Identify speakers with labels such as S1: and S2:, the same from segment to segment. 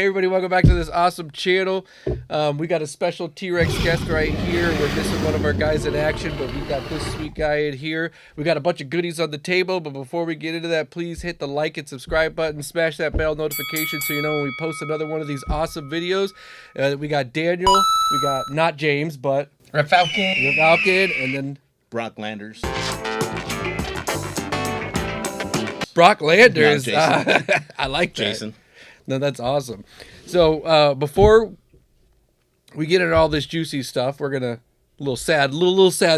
S1: Hey everybody, welcome back to this awesome channel. We got a special T-Rex guest right here. We're missing one of our guys in action, but we got this sweet guy in here. We got a bunch of goodies on the table, but before we get into that, please hit the like and subscribe button, smash that bell notification so you know when we post another one of these awesome videos. We got Daniel, we got not James, but
S2: Rep Falcon,
S1: and then
S3: Brock Landers.
S1: Brock Landers.
S3: No, Jason.
S1: I like that.
S3: Jason.
S1: No, that's awesome. So before we get into all this juicy stuff, we're gonna little sad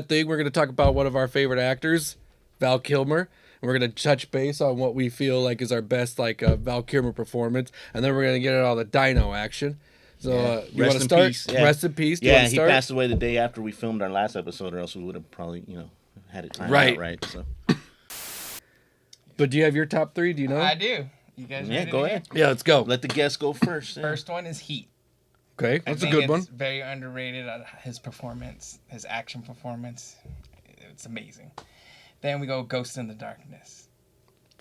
S1: thing. We're gonna talk about one of our favorite actors, Val Kilmer, and we're gonna touch base on what we feel like is our best Val Kilmer performance, and then we're gonna get into all the dino action. So you want to start?
S3: Peace, yeah.
S1: Rest in peace.
S3: Yeah, he passed away the day after we filmed our last episode, or else we would have probably had it timed out right. So.
S1: But do you have your top three? Do you know?
S2: I do. You guys ready?
S3: Go ahead.
S1: Yeah, let's go.
S3: Let the guests go first. Yeah.
S2: First one is Heat.
S1: Okay, that's a good one.
S2: Very underrated. His performance, his action performance, it's amazing. Then we go Ghost in the Darkness.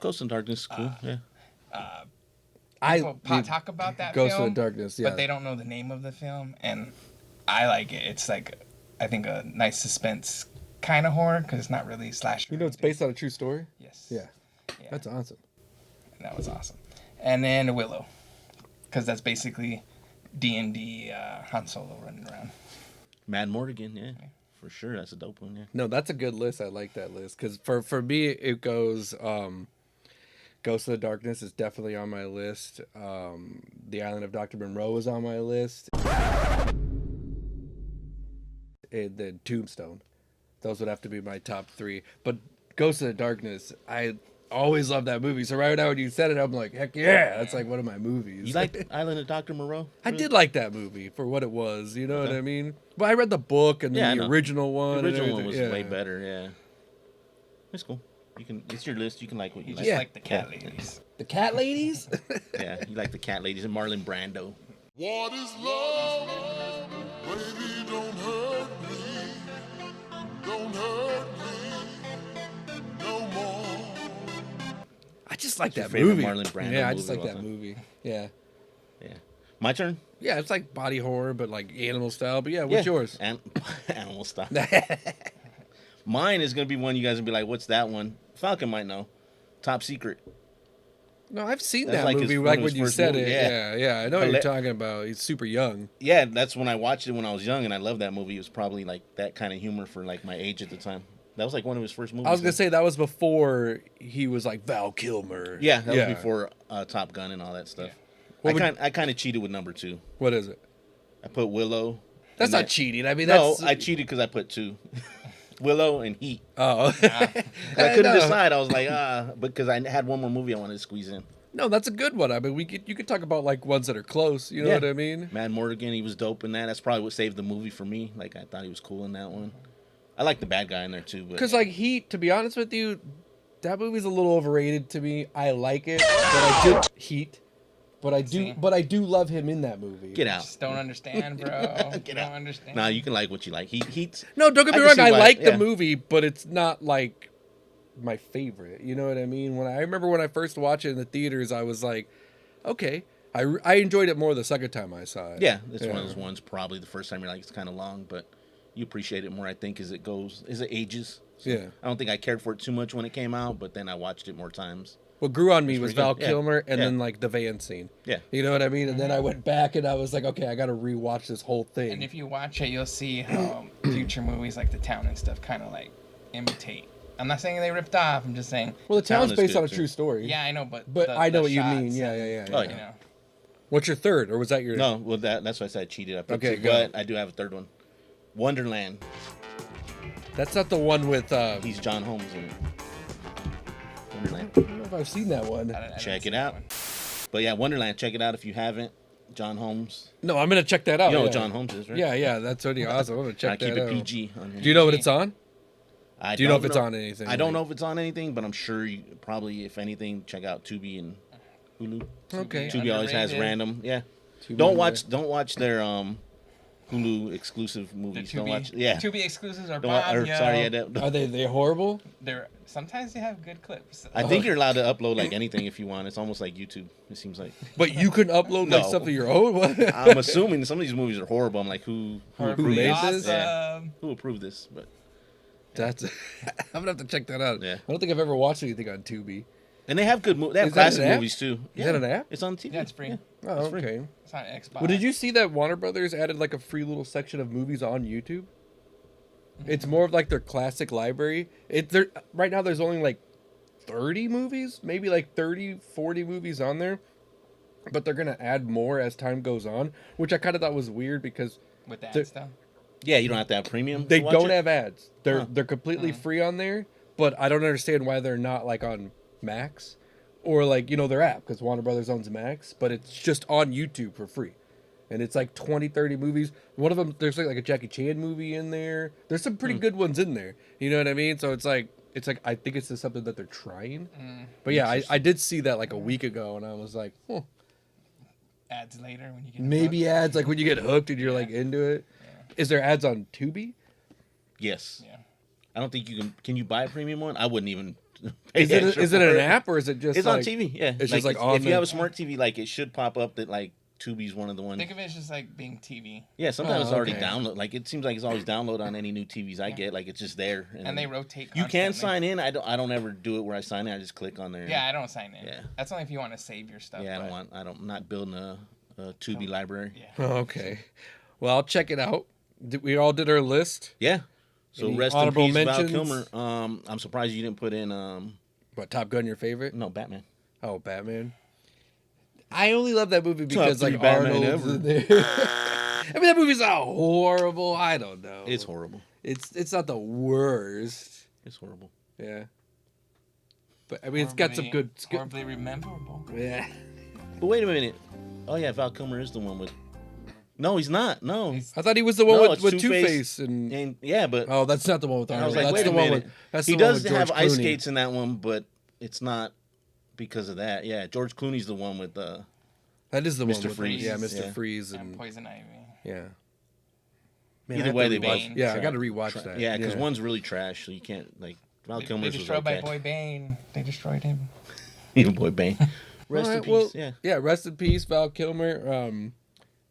S3: Ghost in the Darkness is cool.
S2: People talk about that
S1: Ghost
S2: film,
S1: in the Darkness, yeah,
S2: but they don't know the name of the film, and I like it. It's like, I think, a nice suspense kind of horror because it's not really slasher.
S1: You know, it's based on a true story.
S2: Yes.
S1: Yeah. That's awesome.
S2: That was awesome. And then Willow, because that's basically D&D Han Solo running around.
S3: Mad Mortigan, yeah, for sure. That's a dope one, yeah.
S1: No, that's a good list. I like that list because for me it goes Ghost of the Darkness is definitely on my list. The Island of Dr. Monroe is on my list. And then Tombstone. Those would have to be my top three. But Ghost of the Darkness, I always love that movie. So right now when you said it, I'm like, heck yeah, that's like one of my movies.
S3: You like Island of Dr. Moreau?
S1: I did like that movie for what it was. You know what I mean? But I read the book and the original one.
S3: The original one was way better. Yeah, it's cool. You can. It's your list. You can like what you like.
S2: Just like the cat ladies.
S1: The cat ladies?
S3: Yeah, you like the cat ladies and Marlon Brando.
S4: What is love? Baby, don't hurt me. Don't hurt me no more.
S1: I just like that
S3: favorite
S1: movie.
S3: Marlon Brando
S1: yeah, I just
S3: movie
S1: like
S3: of
S1: that
S3: all time?
S1: movie. Yeah.
S3: Yeah. My turn?
S1: Yeah, it's like body horror, but like animal style. But yeah, what's yours?
S3: Animal style. Mine is going to be one you guys will be like, what's that one? Falcon might know. Top Secret.
S1: No, I've seen
S3: That's
S1: that
S3: like
S1: movie.
S3: his-
S1: Like
S3: one of
S1: when
S3: his
S1: you
S3: first
S1: said
S3: movies,
S1: it. Yeah, I know what
S3: But
S1: you're talking about. He's super young.
S3: Yeah, that's when I watched it when I was young, and I loved that movie. It was probably like that kind of humor for like my age at the time. That was like one of his first movies.
S1: I was gonna say that was before he was like Val Kilmer.
S3: Yeah, that was before Top Gun and all that stuff.
S1: Yeah.
S3: I kind of cheated with number 2.
S1: What is it?
S3: I put Willow.
S1: That's not cheating. I mean,
S3: No,
S1: that's
S3: I cheated because I put 2. Willow and Heat.
S1: Oh,
S3: I couldn't decide. I was like, because I had one more movie I wanted to squeeze in.
S1: No, that's a good one. I mean, you could talk about like ones that are close. You know what I mean?
S3: Mad Mortigan, he was dope in that. That's probably what saved the movie for me. Like, I thought he was cool in that one. I like the bad guy in there too.
S1: Because like Heat, to be honest with you, that movie's a little overrated to me. I like it, but I do Heat. But I do love him in that movie.
S3: Get out.
S2: Just don't understand, bro.
S3: Get
S2: don't
S3: out.
S2: understand.
S3: Nah, you can like what you like. Heat's.
S1: No, don't get me
S3: I can
S1: wrong.
S3: see
S1: I
S3: why-
S1: like the
S3: yeah.
S1: movie, but it's not like my favorite. You know what I mean? I remember when I first watched it in the theaters, I was like, okay. I enjoyed it more the second time I saw it.
S3: Yeah, it's one of those ones. Probably the first time you're like, it's kind of long, but you appreciate it more. I think as it ages. So
S1: Yeah.
S3: I don't think I cared for it too much when it came out, but then I watched it more times.
S1: What grew on me was
S3: pretty
S1: Val
S3: good. Yeah.
S1: Kilmer and
S3: Yeah.
S1: then like the van scene.
S3: Yeah.
S1: You know what I mean? And then I went back and I was like, okay, I got to rewatch this whole thing.
S2: And if you watch it, you'll see how future movies like The Town and stuff kind of like imitate. I'm not saying they ripped off. I'm just saying.
S1: Well, the town's
S3: is
S1: based
S3: good,
S1: on a
S3: too.
S1: true story.
S2: Yeah, I know, but
S1: I know
S2: the
S1: what you
S2: shots
S1: mean. Yeah.
S3: Oh,
S2: You
S3: yeah.
S2: know.
S1: What's your third, or was that your?
S3: No, well, that's why I said I cheated. I put
S1: Okay,
S3: 2,
S1: go.
S3: but I do have a third one. Wonderland.
S1: That's not the one with.
S3: He's John Holmes in it. Wonderland.
S1: I don't know if I've seen that one.
S2: I didn't
S3: Check
S2: see
S3: it
S2: that
S3: out.
S2: one.
S3: But yeah, Wonderland. Check it out if you haven't. John Holmes.
S1: No, I'm gonna check that out.
S3: You know
S1: yeah.
S3: what John Holmes is, right?
S1: Yeah, that's really awesome. I'm gonna
S3: Try
S1: check
S3: to keep
S1: that
S3: it
S1: out.
S3: PG. On here.
S1: Do you know what it's on?
S3: I
S1: Do you know
S3: don't
S1: if it's on anything?
S3: I don't know if it's on anything, but I'm sure you probably, if anything, check out Tubi and Hulu.
S1: Okay.
S3: Tubi always has
S2: Underrated.
S3: random. Yeah.
S1: Tubi
S3: Don't
S1: underrated.
S3: watch their Hulu exclusive
S2: The
S3: movies.
S2: Tubi,
S3: Don't watch. Yeah.
S2: Tubi exclusives are
S3: Don't wa-
S2: bomb,
S3: or,
S2: yo.
S3: sorry, yeah,
S1: Are they horrible?
S2: They're sometimes they have good clips.
S3: I think you're allowed to upload like anything if you want. It's almost like YouTube. It seems like.
S1: But you can upload like
S3: No.
S1: stuff of your own. What?
S3: I'm assuming some of these movies are horrible. I'm like, who
S2: Horribly
S1: made
S3: approved
S1: this?
S3: Yeah.
S2: awesome.
S3: Who approved this? But
S1: That's. I'm gonna have to check that out.
S3: Yeah.
S1: I don't think I've ever watched anything on Tubi.
S3: and they have good movies. They have
S1: Is that an
S3: classic
S1: app?
S3: movies too.
S1: Is that an app?
S3: It's on TV.
S2: Yeah, it's free.
S3: Yeah.
S1: Oh,
S3: free.
S1: okay.
S2: It's on Xbox.
S1: Well, did you see that Warner Brothers added like a free little section of movies on YouTube? It's more of like their classic library. Right now there's only like 30 movies, maybe like 30, 40 movies on there. But they're going to add more as time goes on, which I kind of thought was weird because
S2: with that
S1: the-
S2: stuff?
S3: Yeah, you don't have to have premium.
S1: they
S3: to watch
S1: don't
S3: it?
S1: have ads. They're
S3: Huh.
S1: they're completely free on there, but I don't understand why they're not like on Max or like, their app, because Warner Brothers owns Max, but it's just on YouTube for free. And it's like 20, 30 movies. One of them, there's like a Jackie Chan movie in there. There's some pretty good ones in there. You know what I mean? So it's like I think it's just something that they're trying. But yeah, I did see that like a week ago, and I was like,
S2: Ads later when you get
S1: maybe
S2: hooked.
S1: ads like when you get hooked and you're like into it. Is there ads on Tubi?
S3: Yes.
S2: Yeah.
S3: I don't think you can. Can you buy a premium one? I wouldn't even. Pay
S1: Is it
S3: extra
S1: is it
S3: for
S1: an app or is it just
S3: It's
S1: like,
S3: on TV. Yeah.
S1: It's just like on
S3: if
S1: the-
S3: you have a smart TV, like it should pop up that like Tubi's one of the ones.
S2: Think of it as just like being TV.
S3: Yeah, sometimes
S1: Oh,
S3: it's already
S1: okay.
S3: download. Like it seems like it's always download on any new TVs I get. Like it's just there.
S2: And they rotate
S3: You can
S2: constantly.
S3: sign in. I don't ever do it where I sign in. I just click on there.
S2: Yeah, I don't sign in.
S3: Yeah.
S2: That's only if you want to save your stuff.
S3: Yeah,
S2: but-
S3: I'm not building a Tubi library.
S2: Yeah.
S1: Oh, okay. Well, I'll check it out. We all did our list.
S3: Yeah. So
S1: Any
S3: rest in
S1: honorable
S3: peace, Val
S1: mentions?
S3: Kilmer. I'm surprised you didn't put in
S1: What, Top Gun your favorite?
S3: no Batman.
S1: Oh, Batman. I only love that movie
S3: Top
S1: because
S3: three
S1: like
S3: Batman
S1: Arnold's
S3: ever.
S1: in there. I mean, that movie's not horrible. I don't know.
S3: It's horrible.
S1: It's not the worst.
S3: It's horrible.
S1: Yeah. But I mean, it's got some good. It's good.
S2: Horribly rememberable.
S1: Yeah.
S3: But wait a minute. Oh yeah, Val Kilmer is the one with. No, he's not. No.
S2: He's-
S1: I thought he was the one
S3: No,
S1: with
S3: it's
S1: Two-Face and.
S3: And yeah, but
S1: Oh, that's not the one with
S3: I
S1: Arnold.
S3: was like,
S1: that's
S3: wait
S1: the
S3: a
S1: one
S3: minute.
S1: with. That's
S3: He
S1: the one
S3: does
S1: with
S3: have
S1: George
S3: ice
S1: Clooney.
S3: skates in that one, but it's not because of that. Yeah, George Clooney's the one with
S1: That is the one
S3: Mr.
S1: with
S3: Freeze.
S1: Yeah, Mr.
S3: Yeah.
S1: Freeze
S2: And
S1: and
S2: Poison Ivy.
S1: yeah.
S3: Either
S1: I have
S3: way,
S1: to
S3: they
S1: rewatch-
S2: both
S1: Yeah, I
S3: tra-
S1: got to rewatch that.
S3: Yeah, because one's really trash, so you can't like Val
S2: They
S3: Kilmer's was
S2: destroyed
S3: okay.
S2: by Boy Bane. They destroyed him.
S3: Even Boy Bane. Rest in
S1: Alright,
S3: peace.
S1: well,
S3: yeah.
S1: Rest in peace, Val Kilmer.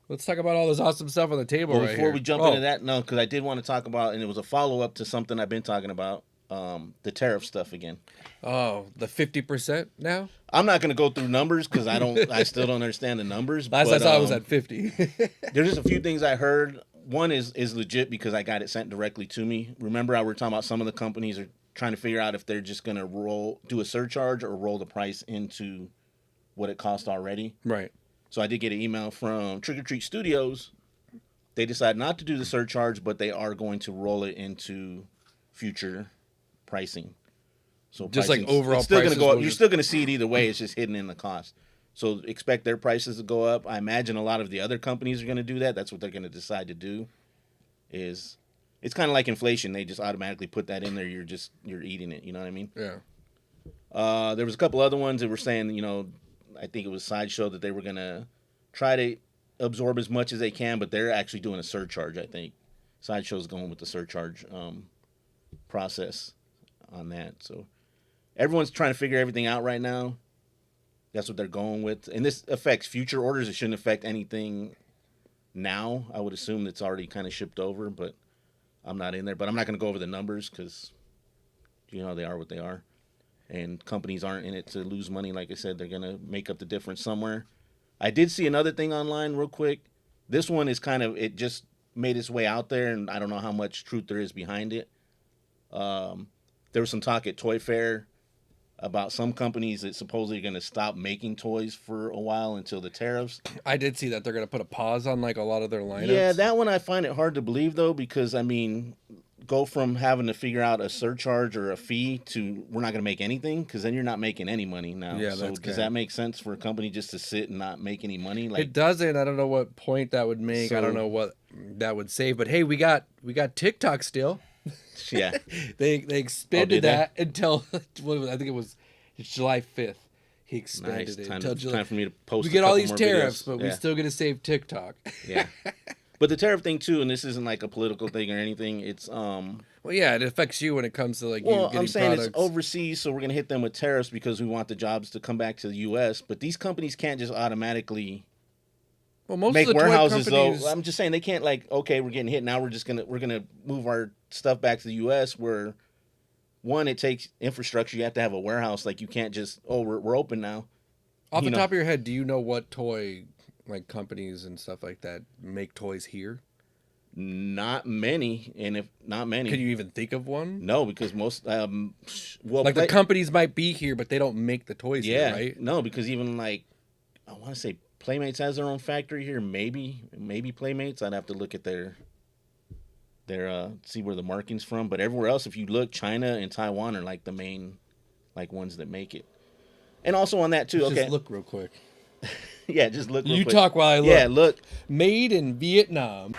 S1: Let's talk about all this awesome stuff on the table
S3: Well,
S1: right
S3: before
S1: here.
S3: we jump
S1: Oh,
S3: into that, no, because I did want to talk about, and it was a follow up to something I've been talking about, the tariff stuff again.
S1: Oh, the 50% now?
S3: I'm not going to go through numbers because I still don't understand the numbers.
S1: Last
S3: but,
S1: I saw it was at 50.
S3: There's just a few things I heard. One is legit because I got it sent directly to me. Remember, I were talking about some of the companies are trying to figure out if they're just going to do a surcharge or roll the price into what it cost already.
S1: Right.
S3: So I did get an email from Trick or Treat Studios. They decided not to do the surcharge, but they are going to roll it into future pricing. So
S1: Just like
S3: pricing's-
S1: overall
S3: it's still gonna
S1: prices
S3: go up.
S1: will
S3: You're
S1: just-
S3: still going to see it either way. It's just hidden in the cost. So expect their prices to go up. I imagine a lot of the other companies are going to do that. That's what they're going to decide to do. It's kind of like inflation. They just automatically put that in there. You're eating it. You know what I mean?
S1: Yeah.
S3: There was a couple other ones that were saying, I think it was Sideshow that they were going to try to absorb as much as they can, but they're actually doing a surcharge, I think. Sideshow's going with the surcharge process on that. So everyone's trying to figure everything out right now. That's what they're going with. And this affects future orders. It shouldn't affect anything now. I would assume it's already kind of shipped over, but I'm not in there. But I'm not going to go over the numbers because, they are what they are. And companies aren't in it to lose money. Like I said, they're going to make up the difference somewhere. I did see another thing online real quick. This one is it just made its way out there, and I don't know how much truth there is behind it. There was some talk at Toy Fair about some companies that supposedly are going to stop making toys for a while until the tariffs.
S1: I did see that they're going to put a pause on like a lot of their lineups.
S3: Yeah, that one I find it hard to believe, though, because, go from having to figure out a surcharge or a fee to we're not going to make anything, because then you're not making any money now.
S1: Yeah,
S3: so
S1: that's
S3: does
S1: good.
S3: that make sense for a company just to sit and not make any money?
S1: It doesn't. I don't know what point that would make. I don't
S3: So-
S1: know what that would save. But hey, we got TikTok still.
S3: Yeah.
S1: They
S3: Oh,
S1: expanded
S3: did they?
S1: that until I think it's July 5th. He expanded
S3: Nice.
S1: it
S3: Time,
S1: until July.
S3: time for me to post
S1: We
S3: a
S1: get all
S3: couple
S1: these
S3: more
S1: tariffs,
S3: videos.
S1: but
S3: Yeah.
S1: we still get to save TikTok.
S3: Yeah. But the tariff thing too, and this isn't like a political thing or anything. It's
S1: Well, yeah, it affects you when it comes to like you
S3: well,
S1: getting
S3: I'm saying
S1: products.
S3: it's overseas, so we're gonna hit them with tariffs because we want the jobs to come back to the U.S. But these companies can't just automatically
S1: Well, most
S3: make
S1: of the toy
S3: warehouses
S1: companies,
S3: though. I'm just saying they can't like, okay, we're getting hit now. We're gonna move our stuff back to the U.S. Where one, it takes infrastructure. You have to have a warehouse. Like you can't just we're open now.
S1: off
S3: you
S1: the
S3: know.
S1: top of your head, do you know what toy like companies and stuff like that make toys here?
S3: Not many, and if not many,
S1: Can you even think of one?
S3: no, because most well,
S1: Like the companies might be here, but they don't make the toys
S3: yeah,
S1: here, right?
S3: no, because even like I want to say Playmates has their own factory here. Maybe Playmates. I'd have to look at their see where the marking's from. But everywhere else, if you look, China and Taiwan are like the main like ones that make it. And also on that too.
S1: Let's
S3: Okay,
S1: just look real quick.
S3: yeah, just look. Real
S1: You
S3: quick.
S1: talk while I look.
S3: Yeah, look.
S1: Made in Vietnam.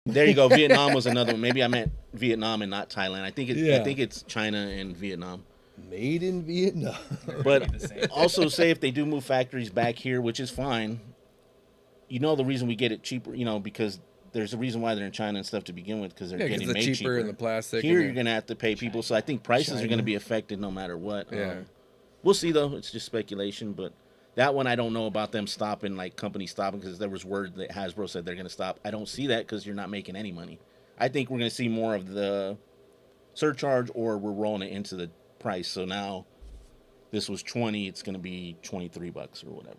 S3: There you go. Vietnam was another one. Maybe I meant Vietnam and not Thailand. I think
S1: Yeah.
S3: it's China and Vietnam.
S1: Made in Vietnam.
S3: But
S2: The same.
S3: also say if they do move factories back here, which is fine, you know the reason we get it cheaper, you know, because there's a reason why they're in China and stuff to begin with, because they're
S1: Yeah, 'cause
S3: getting
S1: the
S3: made
S1: cheaper
S3: cheaper.
S1: and the plastic
S3: Here
S1: and
S3: you're
S1: the-
S3: going to have to pay people, so I think prices are
S1: China.
S3: going to be affected no matter what.
S1: Yeah.
S3: We'll see though. It's just speculation, but that one I don't know about them stopping, like companies stopping, because there was word that Hasbro said they're going to stop. I don't see that because you're not making any money. I think we're going to see more of the surcharge, or we're rolling it into the price. So now this was 20, it's going to be $23 or whatever.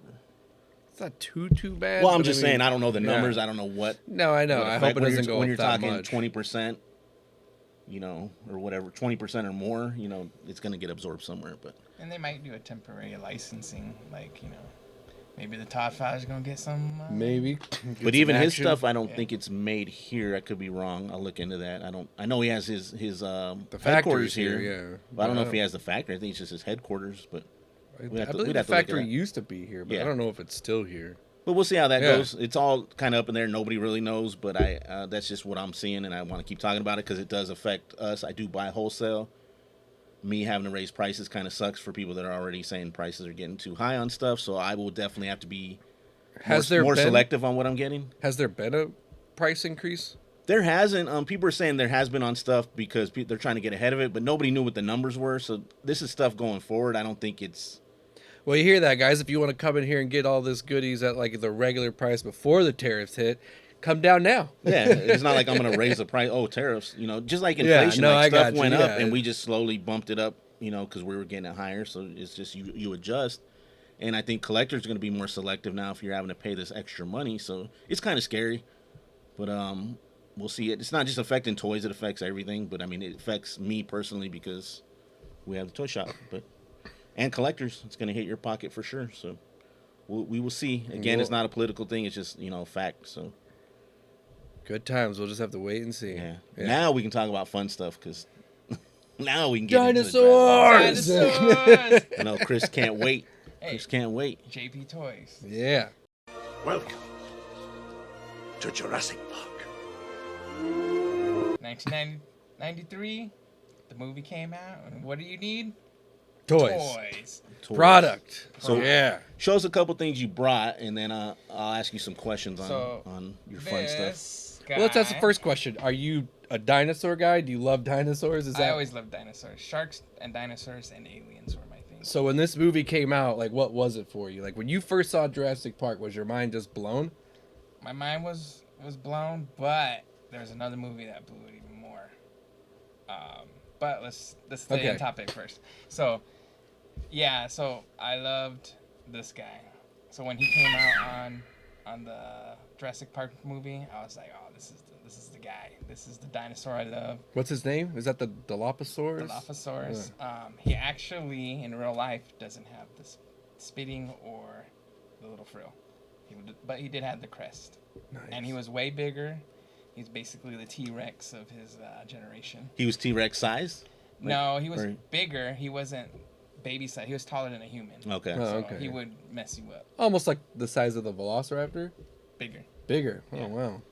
S1: It's not too bad.
S3: Well, I'm
S1: but
S3: just
S1: I mean,
S3: saying I don't know the numbers.
S1: yeah.
S3: I don't know what.
S1: No, I know.
S3: what
S1: I
S3: effect-
S1: hope it
S3: when
S1: doesn't
S3: you're-
S1: go
S3: when
S1: up
S3: you're
S1: that
S3: talking
S1: much.
S3: 20%, you know, or whatever, 20% or more, you know, it's going to get absorbed somewhere. But
S2: And they might do a temporary licensing, like, you know, maybe the Todd Father's gonna get some.
S1: Maybe.
S3: but even his
S1: action.
S3: stuff, I don't
S2: Yeah.
S3: think it's made here. I could be wrong. I'll look into that. I know he has his
S1: The
S3: headquarters
S1: factory's
S3: here.
S1: yeah.
S3: But I don't know if he has the factory. I think it's just his headquarters. But
S1: I
S3: we'd have to-
S1: believe
S3: we'd
S1: the
S3: have to look at
S1: factory
S3: that.
S1: used to be here, but I
S3: Yeah.
S1: don't know if it's still here.
S3: we'll see how that
S1: Yeah.
S3: goes. It's all kind of up in there. Nobody really knows. But that's just what I'm seeing, and I want to keep talking about it because it does affect us. I do buy wholesale. Me having to raise prices kind of sucks for people that are already saying prices are getting too high on stuff. So I will definitely have to be
S1: Has
S3: more,
S1: there
S3: more
S1: been
S3: selective on what I'm getting.
S1: Has there been a price increase?
S3: There hasn't. People are saying there has been on stuff because they're trying to get ahead of it, but nobody knew what the numbers were. So this is stuff going forward. I don't think it's.
S1: Well, you hear that, guys. If you want to come in here and get all this goodies at like the regular price before the tariffs hit, come down now.
S3: Yeah, it's not like I'm going to raise the price. Oh, tariffs. You know, just like
S1: Yeah,
S3: inflation,
S1: no, I
S3: like
S1: got
S3: stuff
S1: you,
S3: went
S1: yeah.
S3: up and we just slowly bumped it up. You know, because we were getting it higher. So it's just you adjust. And I think collectors are going to be more selective now if you're having to pay this extra money. So it's kind of scary, but we'll see it. It's not just affecting toys; it affects everything. But I mean, it affects me personally because we have the toy shop, and collectors. It's going to hit your pocket for sure. So we will see. Again, it's not a political thing; it's just fact. So
S1: Good times. We'll just have to wait and see.
S3: yeah.
S1: Yeah.
S3: Now we can talk about fun stuff because now we can get into the
S1: Dinosaurs!
S2: Dinosaurs!
S3: I know Chris can't wait.
S2: Hey.
S3: Chris can't wait.
S2: JP Toys.
S1: Yeah.
S4: Welcome to Jurassic Park.
S2: 1993, the movie came out. And what do you need?
S1: Toys.
S2: Toys.
S3: Toys.
S1: Product.
S3: So-
S1: yeah.
S3: Show us a couple things you brought, and then I'll ask you some questions on,
S2: So,
S3: on your fun stuff.
S2: This guy,
S1: Well, let's ask the first question. Are you a dinosaur guy? Do you love dinosaurs? Is
S2: I
S1: that
S2: always loved dinosaurs. Sharks and dinosaurs and aliens were my thing.
S1: so? When this movie came out, like, what was it for you? Like, when you first saw Jurassic Park, was your mind just blown?
S2: My mind was blown, but there's another movie that blew it even more. But let's stay
S1: Okay.
S2: on topic first. So, yeah, so I loved this guy. So when he came out on the Jurassic Park movie, I was like, oh, this is the guy. This is the dinosaur I love.
S1: What's his name? Is that the Dilophosaurus?
S2: Dilophosaurus. He actually, in real life, doesn't have the spitting or the little frill. But he did have the crest.
S1: Nice.
S2: And he was way bigger. He's basically the T-Rex of his generation.
S3: He was T-Rex size?
S2: No, he was
S3: or-
S2: bigger. He wasn't baby size. He was taller than a human.
S3: Okay.
S1: Oh,
S2: So
S1: okay.
S2: he would mess you up.
S1: Almost like the size of the Velociraptor.
S2: Bigger.
S1: Bigger.
S2: Yeah.
S1: Oh wow.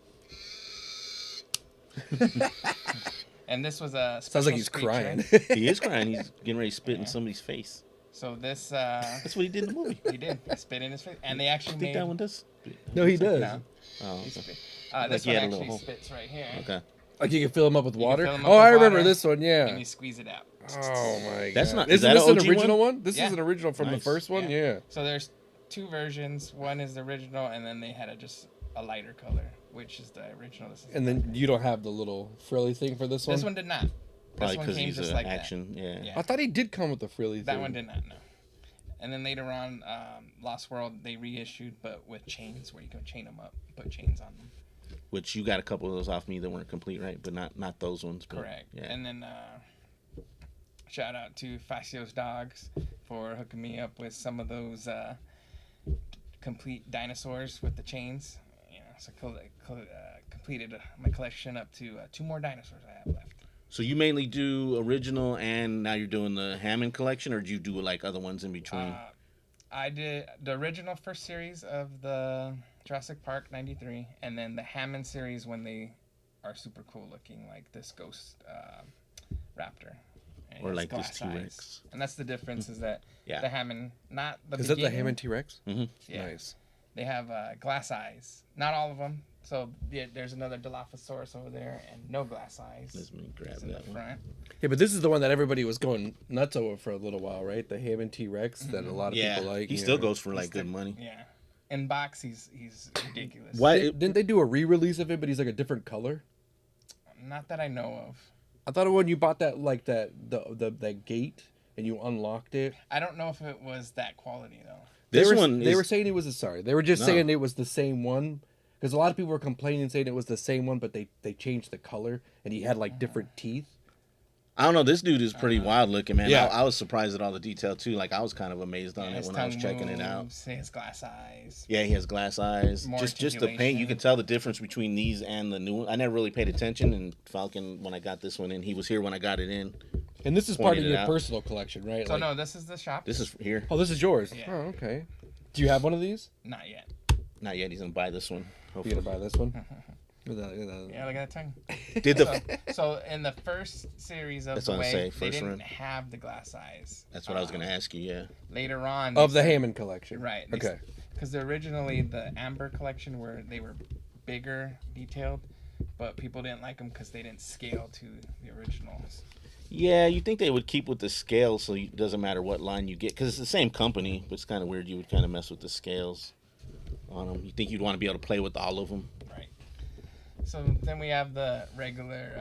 S2: And this was a
S1: Sounds like
S2: special
S1: he's
S2: feature.
S1: crying.
S3: He is crying. He's getting ready to spit in somebody's face.
S2: So this,
S3: That's what he did in the movie.
S2: he did. I spit in his face, and they actually
S3: I think
S2: made.
S3: that one does.
S1: No, he does.
S2: No,
S3: Oh,
S2: he
S3: okay.
S2: spit.
S3: Like
S2: This
S3: he
S2: one
S3: had a little
S2: actually
S3: hole.
S2: spits right here.
S3: Okay.
S1: Like you can fill them up with
S2: You can
S1: water.
S2: fill 'em up
S1: Oh,
S2: with
S1: I remember
S2: water,
S1: this one. Yeah.
S2: And you squeeze it out.
S1: Oh my
S3: That's
S1: god.
S3: not-
S1: Isn't
S3: is that
S1: this
S3: an
S1: an
S3: OG
S1: original
S3: one?
S1: one? This
S2: Yeah.
S1: is an original from the
S3: Nice.
S1: first one. Yeah.
S2: So there's two versions. One is the original, and then they had just a lighter color, which is the original. This is
S1: And then you don't have the little frilly thing for this one.
S2: this one did not.
S3: Probably
S2: This one
S3: because
S2: came
S3: he's
S2: just
S3: an
S2: like
S3: action. Yeah.
S2: Yeah.
S1: I thought he did come with the frilly
S2: that.
S1: thing.
S2: That one did not. No. And then later on, Lost World they reissued, but with chains where you can chain them up, put chains on them.
S3: Which you got a couple of those off me that weren't complete, right? But not those ones. But,
S2: Correct.
S3: Yeah.
S2: And then shout out to Facio's Dogs for hooking me up with some of those complete dinosaurs with the chains. You know, so completed my collection up to 2 more dinosaurs I have left.
S3: So you mainly do original, and now you're doing the Hammond collection, or do you do like other ones in between?
S2: I did the original first series of the Jurassic Park '93, and then the Hammond series when they are super cool looking, like this ghost raptor. And
S3: Or
S2: it's
S3: like this
S2: glass eyes.
S3: T-Rex.
S2: And that's the difference is that
S3: Yeah.
S2: the Hammond, not the
S1: Is that the
S2: beginning,
S1: Hammond T-Rex?
S3: Mm-hmm.
S2: Yeah.
S1: Nice.
S2: They have glass eyes. Not all of them. So yeah, there's another Dilophosaurus over there, and no glass eyes.
S3: Let me grab
S2: It's in the
S3: that one.
S2: front.
S1: Yeah, but this is the one that everybody was going nuts over for a little while, right? The Hammond T-Rex that a lot of
S3: Yeah,
S1: people like.
S3: he
S1: yeah.
S3: still goes for like good money.
S2: Yeah. In box, he's ridiculous.
S3: Why?
S1: Didn't they do a re-release of it? But he's like a different color.
S2: Not that I know of.
S1: I thought when you bought that that gate and you unlocked it.
S2: I don't know if it was that quality though.
S3: This
S1: they were,
S3: one
S1: they
S3: is-
S1: were saying it was sorry. They were just
S3: No.
S1: saying it was the same one because a lot of people were complaining saying it was the same one, but they changed the color and he had like different teeth.
S3: I don't know. This dude is pretty wild looking, man.
S1: Yeah.
S3: I was surprised at all the detail too. Like I was kind of amazed on
S2: Yeah,
S3: it
S2: his
S3: when I was
S2: tongue
S3: checking it out.
S2: moves, his glass eyes.
S3: Yeah, he has glass eyes.
S2: More
S3: Just the paint, you
S2: articulation.
S3: can tell the difference between these and the new one. I never really paid attention, and Falcon, when I got this one in, he was here when I got it in.
S1: And this is part of
S3: Pointed it
S1: your
S3: out.
S1: personal collection, right?
S2: So
S1: Like-
S2: no, this is the shop.
S3: This is here.
S1: Oh, this is yours.
S2: Yeah.
S1: Oh, okay. Do you have one of these?
S2: Not yet.
S3: Not yet. He's gonna buy this one.
S1: You
S3: Hopefully.
S1: gonna buy this one? Look at that, look at that.
S2: Yeah, look at that tongue.
S3: Did the?
S2: So in the first series of
S3: That's
S2: the
S3: what I'm
S2: way,
S3: saying,
S2: they
S3: first
S2: didn't
S3: run.
S2: have the glass eyes.
S3: That's what I was gonna ask you. Yeah.
S2: Later on,
S1: Of
S2: they
S1: the Hammond collection.
S2: Right.
S1: Okay.
S2: Because originally the Amber collection where they were bigger, detailed, but people didn't like them because they didn't scale to the originals.
S3: Yeah, you think they would keep with the scale, so it doesn't matter what line you get, because it's the same company. But it's kind of weird. You would kind of mess with the scales on them. You think you'd want to be able to play with all of them.
S2: Right. So then we have the regular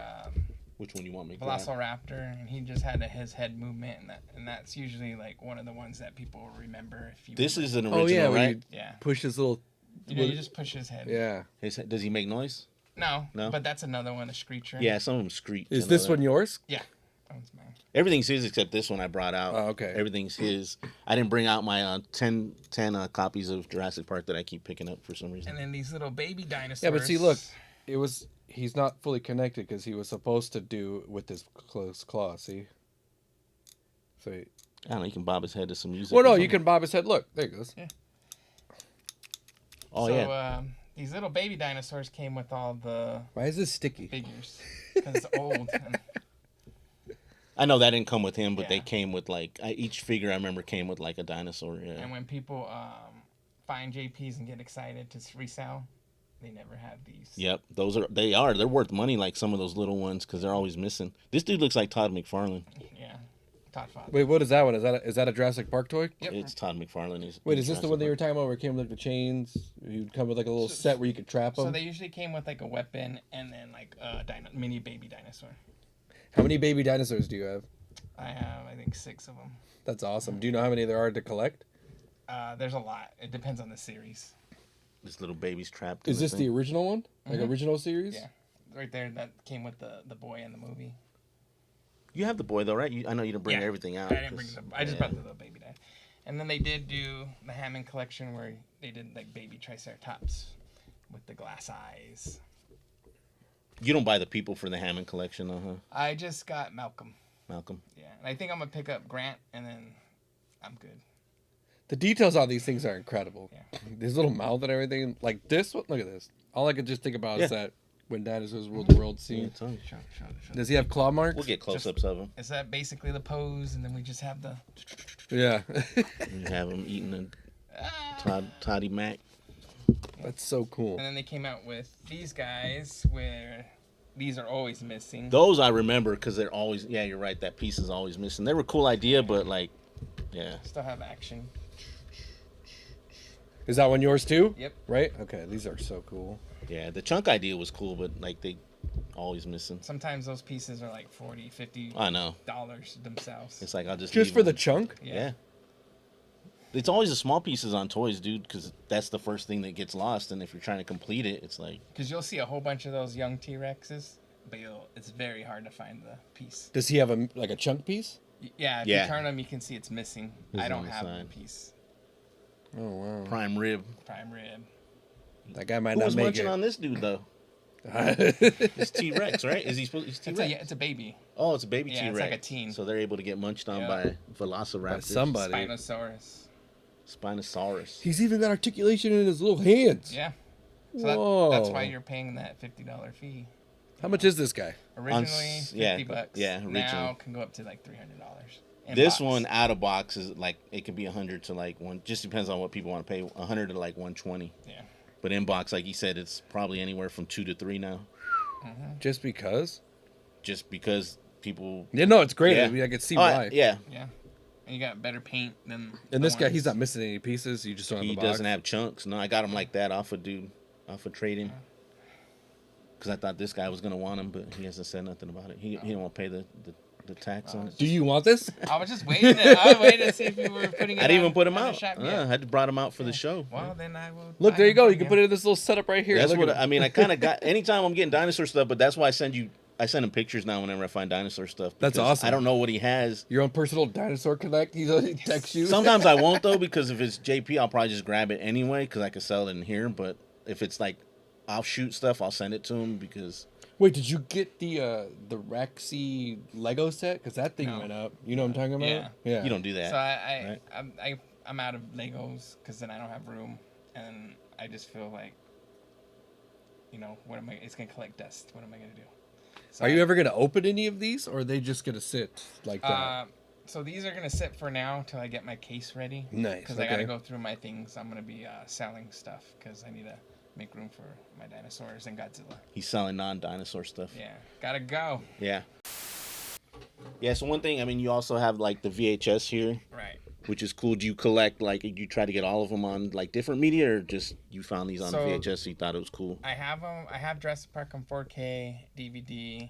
S3: Which one you want me to grab?
S2: Velociraptor, and he just had his head movement, and that's usually like one of the ones that people will remember if you.
S3: This is an
S1: Oh
S3: original,
S1: yeah, when
S3: right?
S1: you
S2: Yeah.
S1: push this little.
S2: You know, you just push his head.
S1: Yeah.
S3: Does he make noise?
S2: No.
S3: No?
S2: But that's another one, a screecher.
S3: Yeah, some of them screech.
S1: Is
S3: I know
S1: this
S3: that.
S1: one yours?
S2: Yeah. That one's mine.
S3: Everything's his except this one I brought out.
S1: Oh, okay.
S3: Everything's his. I didn't bring out my 10 copies of Jurassic Park that I keep picking up for some reason.
S2: And then these little baby dinosaurs.
S1: Yeah, but see, look, he's not fully connected because he was supposed to do with his close claw. See. So.
S3: I don't know. You can bob his head to some music.
S1: Well,
S3: or
S1: no,
S3: something.
S1: you can bob his head. Look, there he goes.
S3: Oh
S2: so,
S3: yeah.
S2: These little baby dinosaurs came with all the
S1: Why is this sticky?
S2: figures because it's old. And,
S3: I know that didn't come with him, but they
S2: Yeah.
S3: came with like each figure I remember came with like a dinosaur. Yeah.
S2: and when people find JPs and get excited to resell, they never have these.
S3: Yep, they're worth money like some of those little ones because they're always missing. This dude looks like Todd McFarlane.
S2: Yeah. Todd Father.
S1: Wait, what is that one? Is that a Jurassic Park toy?
S2: Yep.
S3: It's Todd McFarlane.
S1: Wait, is this the one that you were talking about where it came with like the chains? You'd come with like a little set where you could trap them?
S2: So they usually came with like a weapon and then like a mini baby dinosaur.
S1: How many baby dinosaurs do you have?
S2: I have, I think, 6 of them.
S1: That's awesome. Do you know how many there are to collect?
S2: There's a lot. It depends on the series.
S3: This little baby's trapped. in
S1: Is this
S3: thing.
S1: the original one? Like original series?
S2: Yeah. Right there, that came with the boy in the movie.
S3: You have the boy though, right? I know you didn't bring
S2: Yeah.
S3: everything out.
S2: I didn't bring
S3: 'cause-
S2: I just
S3: yeah.
S2: brought the little baby dinosaur. And then they did do the Hammond collection where they did like baby Triceratops with the glass eyes.
S3: You don't buy the people for the Hammond collection, though, huh,
S2: I just got Malcolm.
S3: Malcolm?
S2: Yeah. And I think I'm going to pick up Grant and then I'm good.
S1: The details on these things are incredible.
S2: Yeah.
S1: His little mouth and everything. Like this one, look at this. All I could just think about is
S3: Yeah.
S1: that When dinosaurs ruled the world scene.
S2: Show it.
S1: Does he have claw marks?
S3: We'll get close-ups of him.
S2: Is that basically the pose, and then we just have the...
S1: Yeah.
S3: We have him eating a Toddy Mac.
S1: That's so cool.
S2: And then they came out with these guys, where these are always missing.
S3: Those I remember because they're always... Yeah, you're right. That piece is always missing. They were a cool idea, but like, yeah.
S2: Still have action.
S1: Is that one yours too?
S2: Yep.
S1: Right? Okay, these are so cool.
S3: Yeah, the chunk idea was cool, but like they always missing.
S2: Sometimes those pieces are like $40, $50
S3: I know.
S2: themselves.
S3: It's like I'll just
S1: Just
S3: leave
S1: for
S3: them.
S1: the chunk?
S3: Yeah. It's always the small pieces on toys, dude, because that's the first thing that gets lost. And if you're trying to complete it, it's like...
S2: Because you'll see a whole bunch of those young T-Rexes, but it's very hard to find the piece.
S1: Does he have a chunk piece?
S2: Yeah, if
S3: Yeah.
S2: you turn them, you can see it's missing.
S3: It's
S2: I
S3: on
S2: don't
S3: the
S2: have the
S3: side.
S2: piece.
S1: Oh wow.
S3: Prime rib.
S2: Prime rib.
S1: That guy might
S3: Who
S1: not
S3: was
S1: make
S3: munching
S1: it.
S3: on this dude, though?
S1: It's
S3: It's T-Rex, right? Is he supposed to... He's T-Rex.
S2: It's a baby.
S3: Oh, it's a baby
S2: Yeah,
S3: T-Rex.
S2: it's like a teen.
S3: So they're able to get munched on
S2: Yeah.
S3: by velociraptors.
S1: somebody.
S2: Spinosaurus.
S3: Spinosaurus.
S1: He's even got articulation in his little hands.
S2: Yeah. So
S1: Whoa.
S2: that's why you're paying that $50 fee.
S1: How much is this guy?
S2: Originally,
S3: yeah,
S2: $50.
S3: yeah,
S2: Now
S3: originally.
S2: can go up to like $300. in
S3: This
S2: box.
S3: one out of box is like it could be 100 to like one. Just depends on what people want to pay. 100 to like 120.
S2: Yeah.
S3: But in box, like you said, it's probably anywhere from 2 to 3 now.
S1: Just because?
S3: Just because people.
S1: Yeah, no, it's great.
S3: Yeah.
S1: I mean, I can see
S3: Oh,
S1: why.
S3: yeah.
S2: Yeah. And you got better paint than.
S1: And
S2: the
S1: this guy,
S2: ones-
S1: he's not missing any pieces. You just don't have
S3: He
S1: a box.
S3: doesn't have chunks. No, I got him like that off of trading. Because I thought this guy was gonna want him, but he hasn't said nothing about it. He didn't want to pay the tax on it.
S1: Do you want this?
S2: I was just waiting. I was waiting to see if you were putting it.
S3: I didn't
S2: on-
S3: even put him
S2: on the
S3: out.
S2: shop
S3: I
S2: yet.
S3: had brought him out for the show.
S2: Well, then I will.
S1: Look,
S2: buy
S1: there you
S2: him
S1: go.
S2: from
S1: You can put it in this little setup right here.
S3: That's
S1: Look
S3: what
S1: at it.
S3: I mean. I kind of got. Anytime I'm getting dinosaur stuff, but that's why I send him pictures now whenever I find dinosaur stuff.
S1: That's
S3: because
S1: awesome.
S3: I don't know what he has.
S1: Your own personal dinosaur connect. He texts you.
S3: Sometimes I won't though, because if it's JP, I'll probably just grab it anyway because I can sell it in here. But if it's like offshoot stuff, I'll send it to him because.
S1: Wait, did you get the Rexy Lego set? Because that thing
S2: No.
S1: went up. You know what I'm talking about?
S2: Yeah.
S3: You don't do that.
S2: So
S3: right?
S2: I'm out of Legos because then I don't have room, and I just feel like, what am I? It's gonna collect dust. What am I gonna do? So
S1: Are you ever gonna open any of these, or are they just gonna sit like that?
S2: So these are gonna sit for now till I get my case ready.
S1: Nice,
S2: Because I
S1: okay.
S2: gotta go through my things. I'm gonna be selling stuff because I need to make room for my dinosaurs and Godzilla.
S3: He's selling non-dinosaur stuff.
S2: Yeah, gotta go.
S3: Yeah. Yeah. So one thing, I mean, you also have like the VHS here,
S2: Right.
S3: which is cool. Do you collect like you try to get all of them on like different media, or just you found these on
S2: So-
S3: VHS, so you thought it was cool?
S2: I have them. I have Jurassic Park on 4K DVD,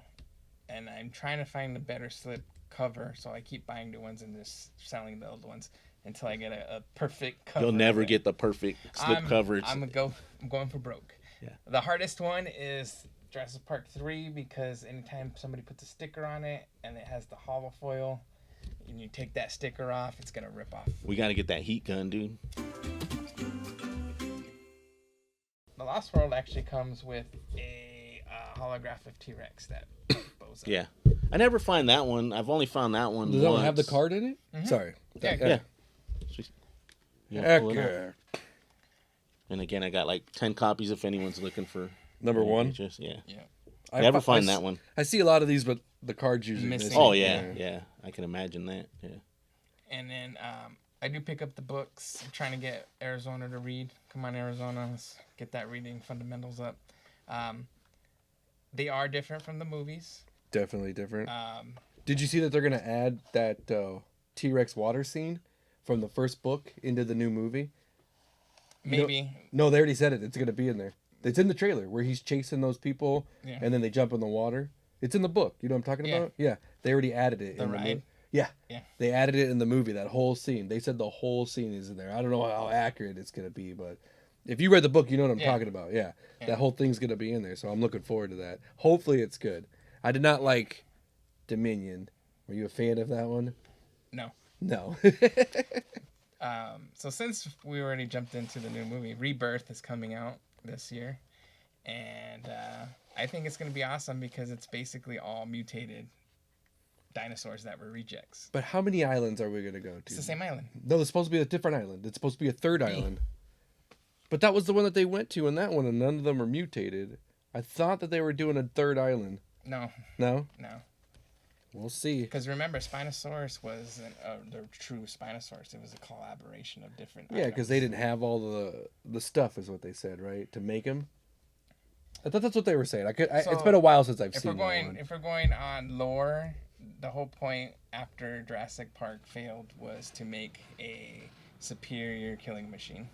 S2: and I'm trying to find a better slip cover. So I keep buying new ones and just selling the old ones until I get a perfect cover.
S3: You'll never
S2: of it.
S3: get the perfect slip coverage.
S2: I'm going for broke.
S3: Yeah.
S2: The hardest one is Jurassic Park 3 because anytime somebody puts a sticker on it and it has the hollow foil, and you take that sticker off, it's gonna rip off.
S3: We got to get that heat gun, dude.
S2: The Lost World actually comes with a holographic T-Rex that bows up.
S3: Yeah. I never find that one. I've only found that one.
S1: Does that one have the
S3: once.
S1: card in it? Sorry.
S2: Yeah,
S3: Yeah. You wanna pull it up?
S1: Hecker.
S3: And again, I got like 10 copies if anyone's looking for
S1: Number one.
S3: VHS. Yeah.
S2: Yeah.
S1: I
S3: Never
S1: fi- I
S3: find
S1: s-
S3: that one.
S1: I see a lot of these, but the cards usually
S2: Missing.
S1: missing.
S3: Oh yeah. I can imagine that. Yeah.
S2: And then I do pick up the books. I'm trying to get Arizona to read. Come on, Arizona. Let's get that reading fundamentals up. They are different from the movies.
S1: Definitely different.
S2: Um,
S1: Did you see that they're gonna add that T-Rex water scene from the first book into the new movie?
S2: maybe.
S1: No, they already said it. It's gonna be in there. It's in the trailer where he's chasing those people,
S2: Yeah.
S1: and then they jump in the water. It's in the book. You know what I'm talking
S2: Yeah.
S1: about? Yeah. They already added it.
S2: The
S1: in
S2: ride?
S1: movie. Yeah.
S2: Yeah.
S1: They added it in the movie. That whole scene. They said the whole scene is in there. I don't know how accurate it's gonna be, but if you read the book, you know what I'm
S2: Yeah.
S1: talking about. Yeah.
S2: Yeah.
S1: That whole thing's gonna be in there. So I'm looking forward to that. Hopefully it's good. I did not like Dominion. Were you a fan of that one?
S2: No.
S1: No.
S2: So since we already jumped into the new movie, Rebirth is coming out this year, and I think it's going to be awesome because it's basically all mutated dinosaurs that were rejects.
S1: But how many islands are we gonna go to?
S2: It's the same island.
S1: No, there's supposed to be a different island. It's supposed to be a third island. But that was the one that they went to in that one, and none of them are mutated. I thought that they were doing a third island.
S2: No,
S1: No?
S2: no.
S1: We'll see.
S2: Because remember, Spinosaurus wasn't the true Spinosaurus. It was a collaboration of different.
S1: Yeah, because they didn't have all the stuff, is what they said, right? To make him. I thought that's what they were saying. It's been a while since I've seen that.
S2: If we're going on lore, the whole point after Jurassic Park failed was to make a superior killing machine.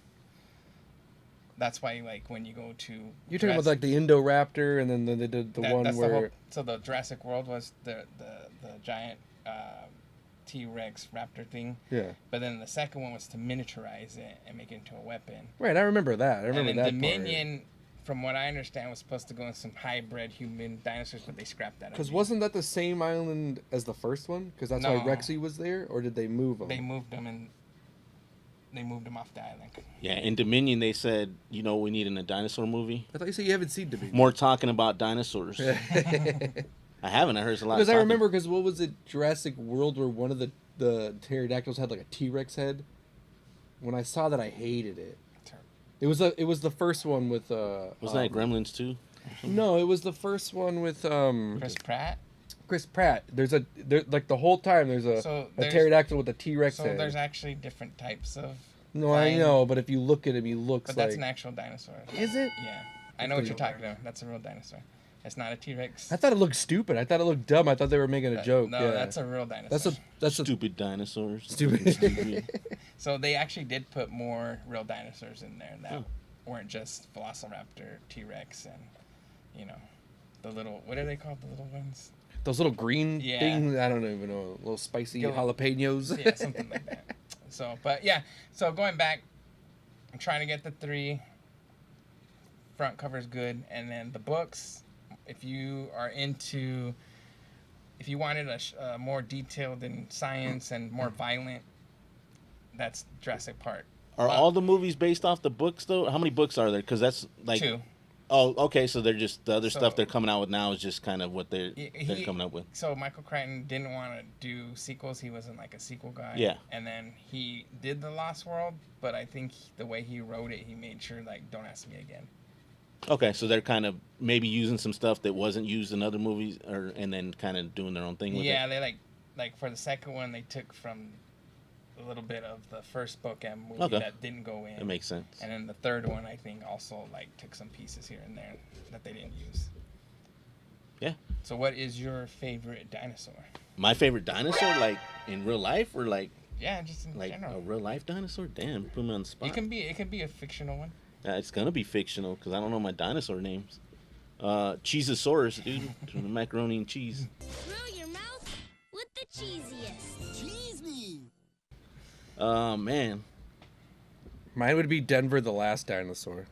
S2: That's why, like, when you go to
S1: You're talking about like the Indoraptor, and then they did the one where.
S2: So the Jurassic World was the giant T-Rex raptor thing.
S1: Yeah.
S2: But then the second one was to miniaturize it and make it into a weapon.
S1: Right, I remember that. I remember
S2: and then
S1: that
S2: Dominion, from what I understand, was supposed to go in some hybrid human dinosaurs, but they scrapped that.
S1: Because wasn't that the same island as the first one? Because that's why Rexy was there, or did they move him?
S2: They moved him and they moved him off the island.
S3: Yeah, in Dominion they said, we need in a dinosaur movie.
S1: I thought you said you haven't seen Dominion.
S3: More talking about dinosaurs. I haven't. I heard a lot.
S1: Because I remember, what was it, Jurassic World, where one of the pterodactyls had like a T-Rex head? When I saw that, I hated it. It was the first one with
S3: Wasn't that Gremlins too?
S1: No, it was the first one with
S2: Chris Pratt.
S1: Chris Pratt. There's like the whole time there's a pterodactyl with a T-Rex head.
S2: So there's actually different types of.
S1: No, I know, but if you look at him, he looks
S2: like. But that's an actual dinosaur.
S1: Is it?
S2: Yeah, I know what you're talking about. That's a real dinosaur. It's not a T-Rex.
S1: I thought it looked stupid. I thought it looked dumb. I thought they were making a joke.
S2: No, that's a real dinosaur.
S3: That's stupid dinosaurs.
S1: Stupid.
S2: So they actually did put more real dinosaurs in there that weren't just Velociraptor, T-Rex, and the little. What are they called? The little ones.
S1: Those little green things. I don't even know. Little spicy jalapenos.
S2: Yeah, something like that. So, but yeah. So going back, I'm trying to get the 3. Front cover's good, and then the books. If you wanted a more detailed in science and more violent, that's Jurassic Park.
S3: Are all the movies based off the books though? How many books are there? Because that's like
S2: 2.
S3: Oh, okay. So they're just the other stuff they're coming out with now is just kind of what they're coming up with.
S2: So Michael Crichton didn't want to do sequels. He wasn't like a sequel guy.
S3: Yeah.
S2: And then he did The Lost World, but I think the way he wrote it, he made sure like don't ask me again.
S3: Okay, so they're kind of maybe using some stuff that wasn't used in other movies, and then kind of doing their own thing with it.
S2: Yeah, they like for the second one, they took from a little bit of the first book and movie that didn't go in.
S3: That makes sense.
S2: And then the third one, I think, also like took some pieces here and there that they didn't use.
S3: Yeah.
S2: So, what is your favorite dinosaur?
S3: My favorite dinosaur, like in real life, or like
S2: just in
S3: like
S2: general.
S3: a real life dinosaur. Damn, put me on the spot.
S2: It can be a fictional one.
S3: It's gonna be fictional because I don't know my dinosaur names. Cheezosaurus, dude. The macaroni and cheese.
S5: Fill your mouth with the cheesiest. Cheese me.
S3: Man.
S1: Mine would be Denver the Last Dinosaur.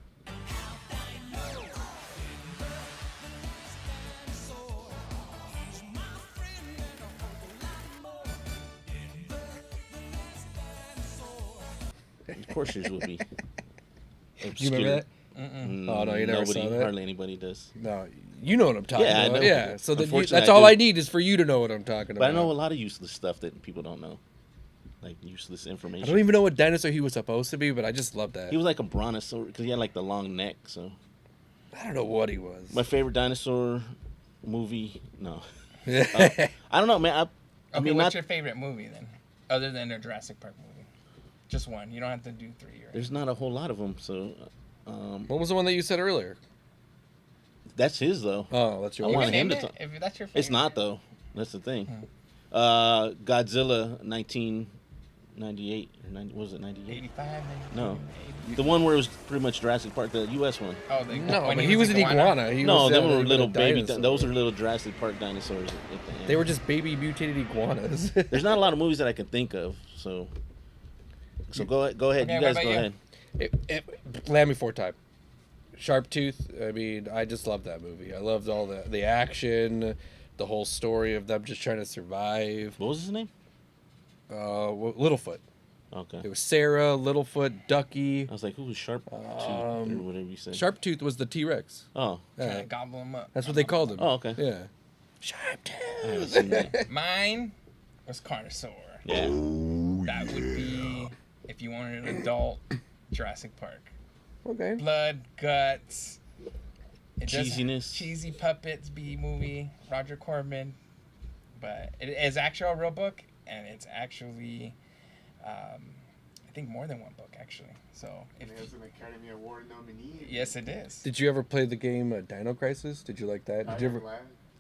S3: Of course yours would be.
S1: You remember that? Oh no, you never saw that.
S3: Hardly anybody does.
S1: No, you know what I'm talking about.
S3: I know.
S1: Yeah, so that's
S3: I
S1: all
S3: do.
S1: I need is for you to know what I'm talking about.
S3: But I know a lot of useless stuff that people don't know, like useless information.
S1: I don't even know what dinosaur he was supposed to be, but I just love that.
S3: He was like a brontosaurus because he had like the long neck. So
S1: I don't know what he was.
S3: my favorite dinosaur movie, no. I don't know, man. I mean,
S2: what's your favorite movie then, other than a Jurassic Park movie? Just one. You don't have to do 3.
S3: There's not a whole lot of them, so.
S1: What was the one that you said earlier?
S3: That's his though.
S1: Oh, that's your
S3: I
S1: one.
S3: want him to.
S2: If that's your favorite.
S3: It's not though. That's the thing. Godzilla, 1998 or 90, what was it 98?
S2: 85.
S3: No, the one where it was pretty much Jurassic Park, the U.S. one.
S2: Oh,
S1: no, but he was an iguana.
S3: No, they were little baby. Those are little Jurassic Park dinosaurs. At the end.
S1: They were just baby mutated iguanas.
S3: There's not a lot of movies that I can think of, so go ahead.
S2: Okay,
S3: You guys
S2: what
S3: go
S2: about
S3: ahead.
S1: Land Before Time. Sharptooth. I mean, I just love that movie. I loved all the action, the whole story of them just trying to survive.
S3: What was his name?
S1: Littlefoot.
S3: Okay.
S1: It was Sarah, Littlefoot, Ducky.
S3: I was like, who was Sharp Tooth or whatever you said?
S1: Sharptooth was the T-Rex.
S3: Oh.
S2: Trying to gobble them up.
S1: That's what they called him.
S3: Oh, okay.
S1: Yeah.
S3: I haven't seen that.
S2: Mine was Carnosaur.
S3: Yeah.
S2: That would be, if you wanted an adult, Jurassic Park.
S1: Okay.
S2: Blood, guts, It does have
S3: Cheesiness.
S2: cheesy puppets, B movie, Roger Corman, but it is actually a real book, and it's actually, I think more than one book actually. So if
S6: And it was an Academy Award nominee.
S2: yes, it is.
S1: Did you ever play the game Dino Crisis? Did you like that? Did you ever?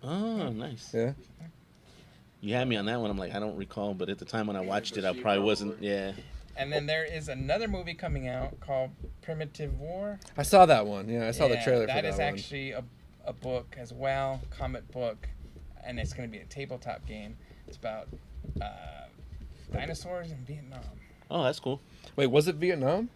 S3: Oh, nice.
S1: Yeah.
S3: You had me on that one. I'm like, I don't recall, but at the time when I watched it, I probably wasn't. Yeah.
S2: And then there is another movie coming out called Primitive War.
S1: I saw that one. Yeah, I saw the
S2: Yeah,
S1: trailer for
S2: that
S1: that
S2: is
S1: one.
S2: actually a book as well, comic book, and it's going to be a tabletop game. It's about dinosaurs in Vietnam.
S3: Oh, that's cool.
S1: Wait, was it Vietnam?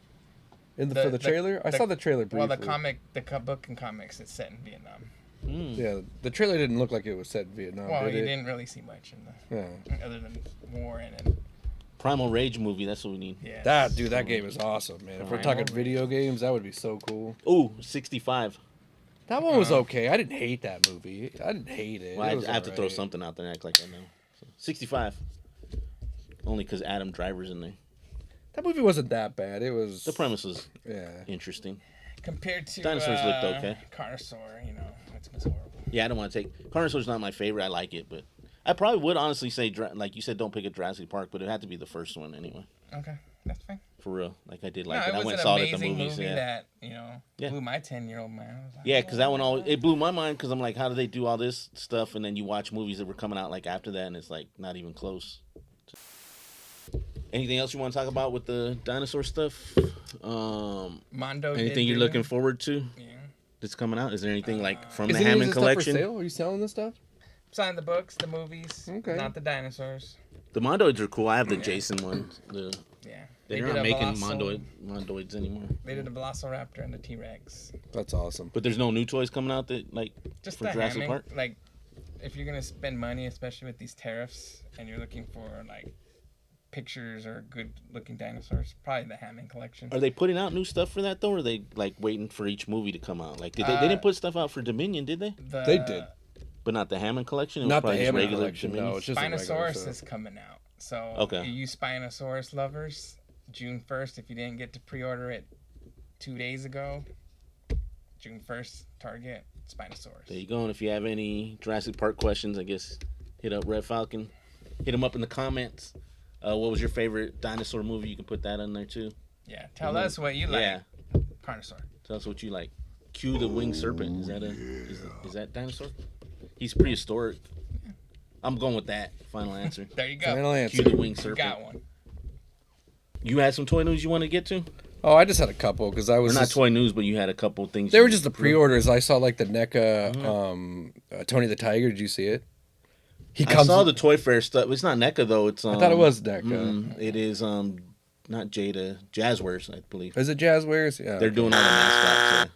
S1: For the trailer? I saw the trailer briefly.
S2: Well, the book and comics, it's set in Vietnam.
S1: Yeah, the trailer didn't look like it was set in Vietnam.
S2: Well,
S1: did
S2: you
S1: it?
S2: didn't really see much in the
S1: Yeah.
S2: other than war in it.
S3: Primal Rage movie. That's what we need.
S2: Yeah.
S1: That game is awesome, man. If we're
S2: Primal
S1: talking video games, that would be so cool.
S3: Ooh, 65.
S1: That one was okay. I didn't hate that movie. I didn't hate it.
S3: Well,
S1: It was
S3: I have to throw
S1: alright.
S3: something out there and act like I know. So, 65. Only because Adam Driver's in there.
S1: That movie wasn't that bad. It was.
S3: The premise was
S1: Yeah.
S3: interesting.
S2: Compared to
S3: Dinosaurs looked okay.
S2: Carnosaur, it's horrible.
S3: Yeah, I don't want to take Carnosaur's not my favorite. I like it, but I probably would honestly say like you said, don't pick a Jurassic Park, but it had to be the first one anyway.
S2: Okay, that's fine.
S3: For real, like I did
S2: No,
S3: like it.
S2: it
S3: I
S2: was
S3: went
S2: an
S3: and saw it at the
S2: amazing
S3: movies.
S2: movie
S3: Yeah,
S2: that
S3: Yeah.
S2: blew my 10-year-old mind. I was like,
S3: yeah, because that one all it blew my mind because I'm like, how do they do all this stuff? And then you watch movies that were coming out like after that, and it's like not even close. Anything else you want to talk about with the dinosaur stuff?
S2: Mondo.
S3: Anything you're looking forward to
S2: Yeah.
S3: that's coming out? Is there anything like from
S1: Is
S3: the
S1: any of
S3: Hammond
S1: this stuff for
S3: collection?
S1: sale? Are you selling this stuff?
S2: Sign the books, the movies,
S1: Okay.
S2: not the dinosaurs.
S3: The Mondoids are cool. I have the Jason ones.
S2: Yeah.
S3: They're
S2: did
S3: not
S2: a
S3: making
S2: Veloci-
S3: Mondoids anymore.
S2: They did a Velociraptor and the T-Rex.
S1: That's awesome.
S3: But there's no new toys coming out that like
S2: Just
S3: for
S2: the
S3: Jurassic
S2: Hammond,
S3: Park.
S2: like, if you're gonna spend money, especially with these tariffs, and you're looking for like pictures or good-looking dinosaurs, probably the Hammond collection.
S3: Are they putting out new stuff for that though, or are they like waiting for each movie to come out? Like, they didn't put stuff out for Dominion, did they?
S1: They did.
S3: But not the Hammond collection. It was
S1: Not the
S3: probably just
S1: Hammond
S3: regular
S1: collection.
S3: Dominion?
S1: No, it's just a regular
S2: Spinosaurus
S1: stuff.
S2: is coming out. So
S3: Okay.
S2: you Spinosaurus lovers, June 1st. If you didn't get to pre-order it 2 days ago, June 1st, Target, Spinosaurus.
S3: There you go. And if you have any Jurassic Park questions, I guess hit up Red Falcon. Hit him up in the comments. What was your favorite dinosaur movie? You can put that in there too.
S2: Yeah, tell us what you like.
S3: Yeah.
S2: Carnosaur.
S3: Tell us what you like. Q the winged serpent. Is that dinosaur? He's prehistoric. I'm going with that. Final answer.
S2: There you go.
S1: Final
S3: Q
S1: answer.
S3: the winged
S2: You
S3: serpent.
S2: got one.
S3: You had some toy news you want to get to?
S1: Oh, I just had a couple because I
S3: Or
S1: was
S3: not
S1: just,
S3: toy news, but you had a couple things.
S1: They were just the pre-orders. I saw like the NECA,
S3: Mm-hmm.
S1: Tony the Tiger. Did you see it? He
S3: I saw the Toy Fair stuff. It's not NECA though. It's
S1: I thought it was NECA.
S3: It is not Jada Jazzwares, I believe.
S1: Is it Jazzwares? Yeah.
S3: They're doing all the mascots.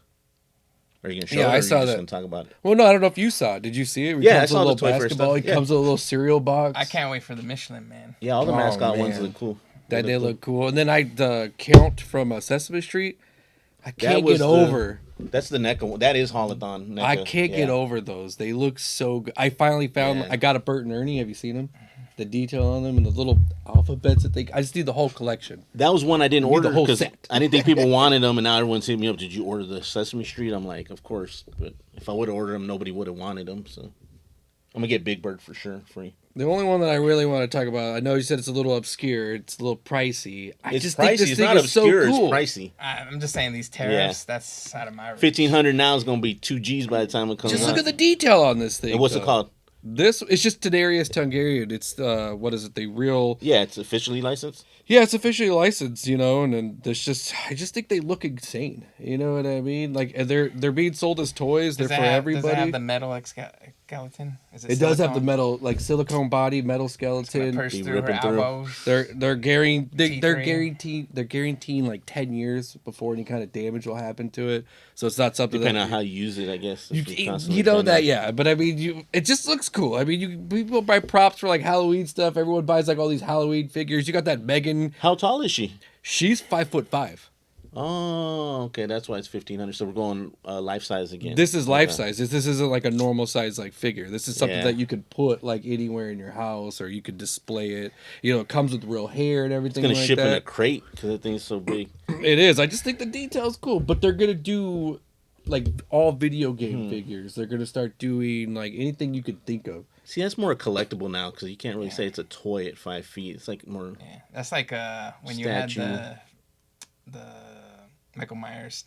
S3: Are you gonna show
S1: Yeah,
S3: it? Or
S1: I
S3: are
S1: saw
S3: you just
S1: that.
S3: gonna talk about it.
S1: Well, no, I don't know if you saw it. Did you see it? He
S3: Yeah, I
S1: comes with
S3: saw
S1: a
S3: the
S1: little
S3: Toy Fair
S1: basketball.
S3: stuff.
S1: He
S3: Yeah.
S1: comes with a little cereal box.
S2: I can't wait for the Michelin Man.
S3: Yeah, all the
S1: Oh,
S3: mascot ones
S1: man.
S3: look cool.
S1: That did look cool. And then the Count from Sesame Street. I can't
S3: was
S1: get
S3: the-
S1: over.
S3: That's the NECA one. That is Holothon. NECA.
S1: I can't get
S3: Yeah.
S1: over those. They look so good. I finally found.
S3: Yeah.
S1: I got a Bert and Ernie. Have you seen them? The detail on them and the little alphabets that they. I just need the whole collection.
S3: That was one I didn't
S1: Need the
S3: order
S1: whole
S3: because
S1: set.
S3: I didn't think people wanted them, and now everyone's hitting me up. Did you order the Sesame Street? I'm like, of course. But if I would have ordered them, nobody would have wanted them. So I'm gonna get Big Bird for sure, free.
S1: The only one that I really want to talk about. I know you said it's a little obscure. It's a little pricey. I
S3: It's
S1: just
S3: pricey.
S1: think this
S3: It's
S1: thing
S3: not
S1: is
S3: obscure.
S1: so cool.
S3: It's pricey.
S2: I'm just saying these tariffs. That's out of my reach.
S3: 1,500 now is gonna be 2 G's by the time it comes
S1: Just
S3: out.
S1: look at the detail on this thing.
S3: And what's it
S1: though.
S3: called?
S1: This it's just Tadarius Tungarian. It's what is it? The real.
S3: Yeah, it's officially licensed.
S1: Yeah, it's officially licensed, and then there's just I just think they look insane. You know what I mean? Like and they're being sold as toys. They're
S2: Does
S1: for
S2: it have
S1: everybody.
S2: the metal skeleton? Is
S1: It does have the
S2: silicone?
S1: metal like silicone body, metal
S2: It's gonna
S1: skeleton.
S2: Purse
S3: Be
S2: through her
S3: ripping through.
S2: elbows.
S1: They're
S2: T3.
S1: guaranteeing like 10 years before any kind of damage will happen to it. So it's not something
S3: Depending
S1: that
S3: on how you use it, I guess.
S1: you,
S3: If you're constantly
S1: you know
S3: trying
S1: that,
S3: to-
S1: yeah. But I mean, it just looks cool. I mean, people buy props for like Halloween stuff. Everyone buys like all these Halloween figures. You got that Megan.
S3: How tall is she?
S1: She's 5'5".
S3: Oh, okay. That's why it's 1,500. So we're going life size again.
S1: This is life
S3: Okay.
S1: size. This isn't like a normal size like figure. This is something
S3: Yeah.
S1: that you could put like anywhere in your house, or you could display it. It comes with real hair and everything.
S3: It's gonna
S1: like
S3: ship in a
S1: that.
S3: crate because the thing's so big.
S1: It is. I just think the detail's cool, but they're gonna do like all video game figures. They're gonna start doing like anything you could think of.
S3: See, that's more collectible now because you can't really say it's a toy at 5 feet. It's like more.
S2: Yeah, that's like when you
S3: Statue.
S2: had the Michael Myers.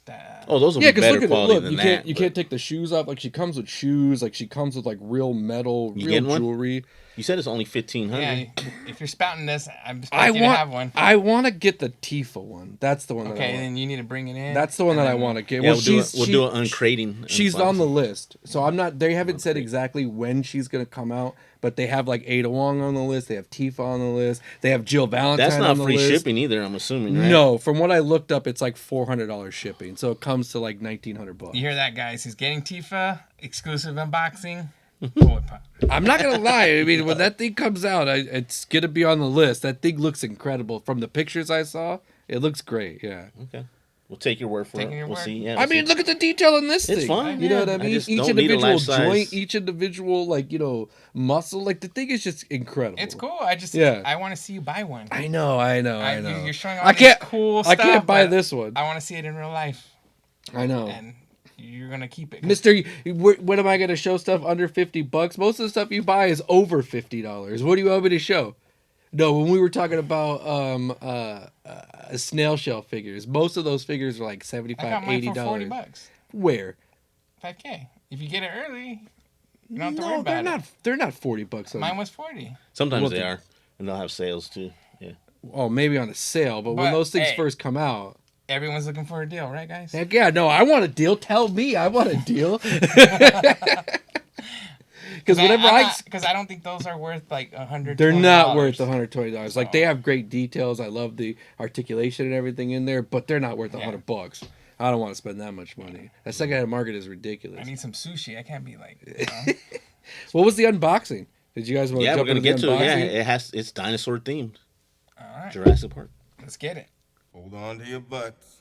S3: Oh, those will
S1: Yeah,
S3: be
S1: because
S3: better
S1: look at it.
S3: quality
S1: Look,
S3: than
S1: you
S3: that.
S1: can't you
S3: but-
S1: can't take the shoes off. Like she comes with shoes. Like she comes with like real metal,
S3: You
S1: real
S3: getting one?
S1: jewelry.
S3: You said it's only 1,500.
S2: Yeah, if you're spouting this, I'm
S1: I
S2: expecting you to have one.
S1: I want to get the Tifa one. That's the one. That I
S2: Okay,
S1: want.
S2: then you need to bring it in.
S1: That's the one
S2: and
S1: that I
S2: then-
S1: want to get.
S3: Yeah,
S1: well,
S3: we'll do an uncrating.
S1: She's on the list, so I'm not. They haven't said exactly when she's gonna come out, but they have like Ada Wong on the list. They have Tifa on the list. They have Jill Valentine.
S3: That's not
S1: on the
S3: free
S1: list.
S3: shipping either. I'm assuming, right?
S1: No, from what I looked up, it's like $400 shipping, so it comes to like $1,900.
S2: You hear that, guys? He's getting Tifa exclusive unboxing. Toy pop.
S1: I'm not gonna lie. I mean, when that thing comes out, it's gonna be on the list. That thing looks incredible. From the pictures I saw, it looks great. Yeah.
S3: Okay. We'll take your word for
S2: Taking
S3: it.
S2: your
S3: We'll
S2: word.
S3: see. Yeah,
S1: I
S3: we'll
S1: mean,
S3: see.
S1: look at the detail in this
S3: It's
S1: thing.
S3: fine,
S1: You know
S3: yeah.
S1: what I
S3: I
S1: mean?
S3: just
S1: Each
S3: don't need a
S1: individual
S3: life-size.
S1: joint, each individual like muscle. Like the thing is just incredible.
S2: It's cool.
S1: Yeah.
S2: I want to see you buy one.
S1: I know.
S2: You're showing all
S1: I
S2: this
S1: can't.
S2: cool
S1: I
S2: stuff.
S1: can't buy
S2: but
S1: this one.
S2: I want to see it in real life,
S1: I know.
S2: and you're gonna keep it.
S1: Mister, when am I going to show stuff under $50? Most of the stuff you buy is over $50. What do you want me to show? No, when we were talking about snail shell figures, most of those figures are like
S2: I
S1: $75,
S2: got mine for
S1: $80.
S2: $40.
S1: Where?
S2: 5K. If you get it early, you don't have to worry
S1: No, they're
S2: about
S1: not.
S2: it.
S1: They're not $40.
S2: Mine was 40.
S3: Sometimes
S1: Well,
S3: they
S1: the-
S3: are, and they'll have sales too. Yeah.
S1: Oh, maybe on a sale, but when
S2: But,
S1: those things
S2: hey.
S1: first come out,
S2: Everyone's looking for a deal, right, guys?
S1: heck yeah, no, I want a deal. Tell me, I want a deal. Because whenever
S2: because I don't think those are worth like $100.
S1: they're not worth $120. Like they have great details. I love the articulation and everything in there, but they're not worth $100. I don't want to spend that much money. That secondhand market is
S2: I
S1: ridiculous.
S2: need some sushi. I can't be like.
S1: What was the unboxing? Did you guys want to
S3: Yeah,
S1: jump
S3: we're gonna
S1: into the
S3: get to it. Yeah,
S1: unboxing?
S3: it's dinosaur themed.
S2: All right,
S3: Jurassic Park.
S2: let's get it.
S6: Hold on to your butts.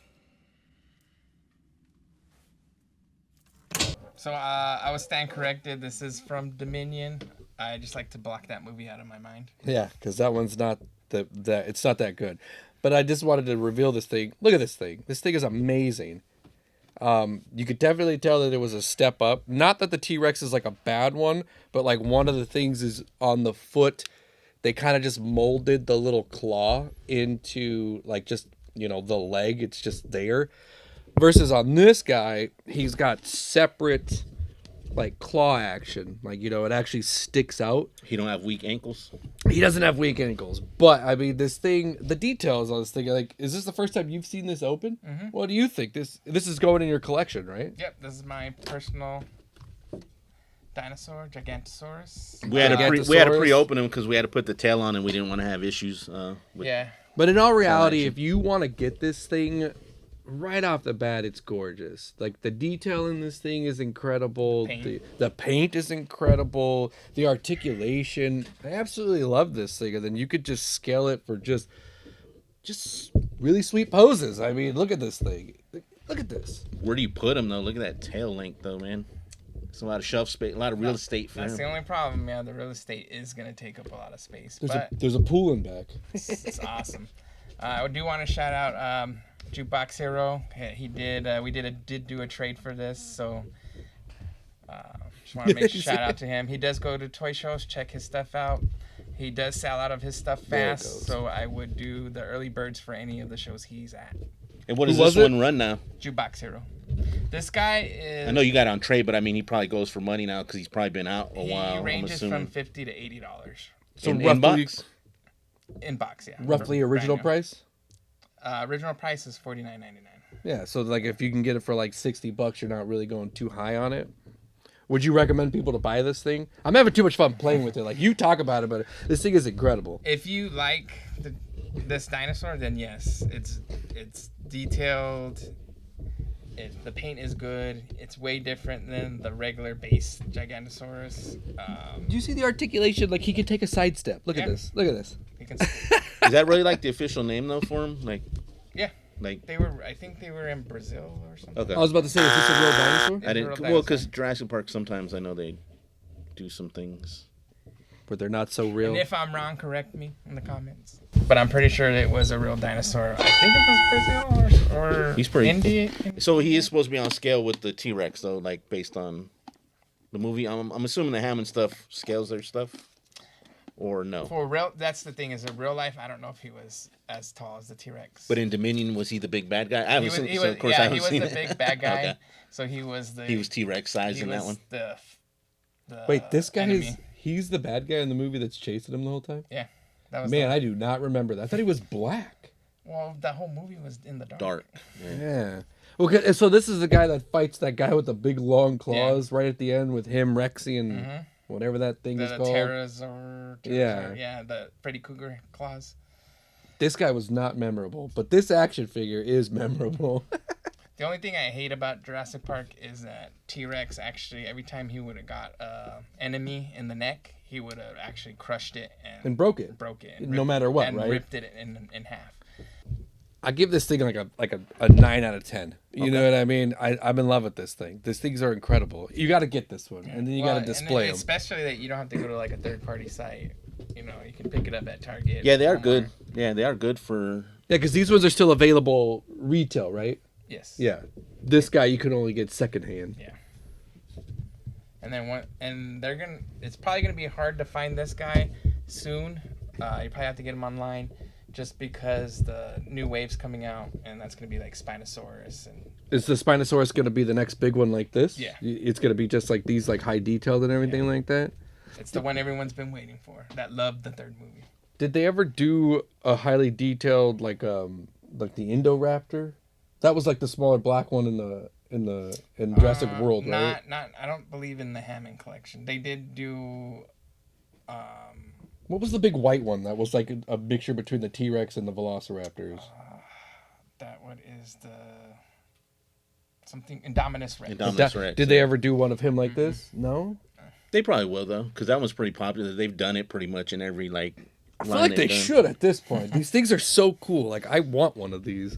S2: So I was stand corrected. This is from Dominion. I just like to block that movie out of my mind.
S1: Yeah, because that one's not that it's not that good. But I just wanted to reveal this thing. Look at this thing. This thing is amazing. You could definitely tell that it was a step up. Not that the T-Rex is like a bad one, but like one of the things is on the foot. They kind of just molded the little claw into like just, the leg. It's just there. Versus on this guy, he's got separate like claw action. Like, it actually sticks out.
S3: He don't have weak ankles.
S1: He doesn't have weak ankles, but I mean, this thing, the details on this thing, like, is this the first time you've seen this open?
S2: Mm-hmm.
S1: What do you think? This is going in your collection, right?
S2: Yep, this is my personal dinosaur, Gigantosaurus.
S3: We had to
S1: Gigantosaurus.
S3: pre-open him because we had to put the tail on, and we didn't want to have issues. With
S2: Yeah,
S1: But in all reality,
S3: action.
S1: if you want to get this thing right off the bat, it's gorgeous. Like the detail in this thing is incredible.
S2: Paint.
S1: The paint is incredible. The articulation, I absolutely love this thing. And then you could just scale it for just really sweet poses. I mean, look at this thing. Look at this.
S3: Where do you put him though? Look at that tail length though, man. It's a lot of shelf space, a lot of real estate for
S2: that's
S3: him.
S2: the only problem. Yeah, the real estate is gonna take up a lot of space,
S1: There's
S2: but
S1: there's a pool in back.
S2: it's awesome. I do want to shout out Jukebox Hero. He did. We did do a trade for this, so just want to make a shout out to him. He does go to toy shows, check his stuff out. He does sell out of his stuff
S1: There it
S2: fast,
S1: goes.
S2: so I would do the early birds for any of the shows he's at.
S3: And what does
S1: Who
S3: this
S1: was it?
S3: one run now?
S2: Jukebox Hero. This guy is.
S3: I know you got it on trade, but I mean, he probably goes for money now because he's probably been out a while.
S2: He
S3: I'm
S2: ranges
S3: assuming.
S2: from $50 to $80
S1: So
S3: in
S1: roughly,
S3: box?
S2: in box. Yeah.
S1: roughly
S2: Brand
S1: original
S2: new.
S1: price.
S2: Original price is $49.99.
S1: Yeah, so like if you can get it for like $60, you're not really going too high on it. Would you recommend people to buy this thing? I'm having too much fun playing with it. Like you talk about it, but this thing is incredible.
S2: If you like this dinosaur, then yes, it's detailed. The paint is good. It's way different than the regular base Gigantosaurus.
S1: Do you see the articulation? Like he can take a sidestep. Look at
S2: Yeah.
S1: this. Look at this.
S2: You can,
S3: Is that really like the official name though for him?
S2: yeah,
S3: Like
S2: I think they were in Brazil or something.
S3: okay.
S1: I was about to say, is this a real dinosaur?
S2: It's
S3: I
S2: a
S3: didn't.
S2: real
S3: Well, because
S2: dinosaur.
S3: Jurassic Park sometimes I know they do some things.
S1: But they're not so real.
S2: And if I'm wrong, correct me in the comments. but I'm pretty sure it was a real dinosaur. I think it was Brazil or
S3: He's pretty.
S2: India.
S3: So he is supposed to be on scale with the T-Rex, though, like based on the movie. I'm assuming the Hammond stuff scales their stuff, or no?
S2: For real, that's the thing. Is in real life, I don't know if he was as tall as the T-Rex.
S3: But in Dominion, was he the big bad guy? I haven't seen.
S2: He
S3: So
S2: was,
S3: of course, I haven't
S2: he was
S3: seen
S2: the
S3: it.
S2: big bad guy.
S3: Okay.
S2: So he was the.
S3: He was T-Rex size
S2: he
S3: in that
S2: was
S3: one.
S2: The
S1: Wait, this guy
S2: enemy.
S1: is he's the bad guy in the movie that's chasing him the whole time?
S2: Yeah, that was.
S1: Man,
S2: the,
S1: I do not remember that. I thought he was black.
S2: well, that whole movie was in the dark.
S3: Dark.
S1: Yeah. Okay, so this is the guy that fights that guy with the big long claws right at the end with him, Rexy, and whatever that thing is
S2: The
S1: called.
S2: pterosaur.
S1: Yeah.
S2: Yeah, the Freddy Krueger claws.
S1: This guy was not memorable, but this action figure is memorable.
S2: The only thing I hate about Jurassic Park is that T-Rex actually, every time he would have got enemy in the neck, he would have actually crushed it
S1: And broke it.
S2: and
S1: No matter what,
S2: and
S1: right?
S2: ripped it in half.
S1: I give this thing like a 9 out of 10. You know what I mean? I'm in love with this thing. These things are incredible. You got to get this one, and then you got to display them.
S2: Especially that you don't have to go to like a third-party site. You know, you can pick it up at Target.
S3: Yeah, they are
S2: Walmart.
S3: good. Yeah, they are good for.
S1: Yeah, because these ones are still available retail, right?
S2: Yes.
S1: Yeah. This guy you can only get secondhand.
S2: Yeah. And then it's probably gonna be hard to find this guy soon. You probably have to get him online, just because the new wave's coming out, and that's gonna be like Spinosaurus and.
S1: Is the Spinosaurus going to be the next big one like this?
S2: Yeah.
S1: It's going to be just like these, like high detailed and everything like that?
S2: It's the one everyone's been waiting for. That loved the third movie.
S1: Did they ever do a highly detailed like the Indoraptor? That was like the smaller black one in Jurassic World, right?
S2: I don't believe in the Hammond collection. They did do.
S1: What was the big white one that was like a mixture between the T-Rex and the Velociraptors?
S2: That what is the something Indominus Rex.
S3: Indominus Rex.
S1: Did they ever do one of him like this? No.
S3: They probably will though, because that one's pretty popular. They've done it pretty much in every like.
S1: I feel like they should at this point. These things are so cool. Like I want one of these.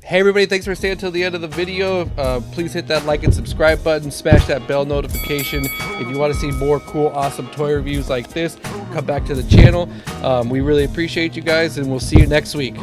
S1: Hey everybody, thanks for staying until the end of the video. Please hit that like and subscribe button, smash that bell notification. If you want to see more cool, awesome toy reviews like this, come back to the channel. We really appreciate you guys, and we'll see you next week.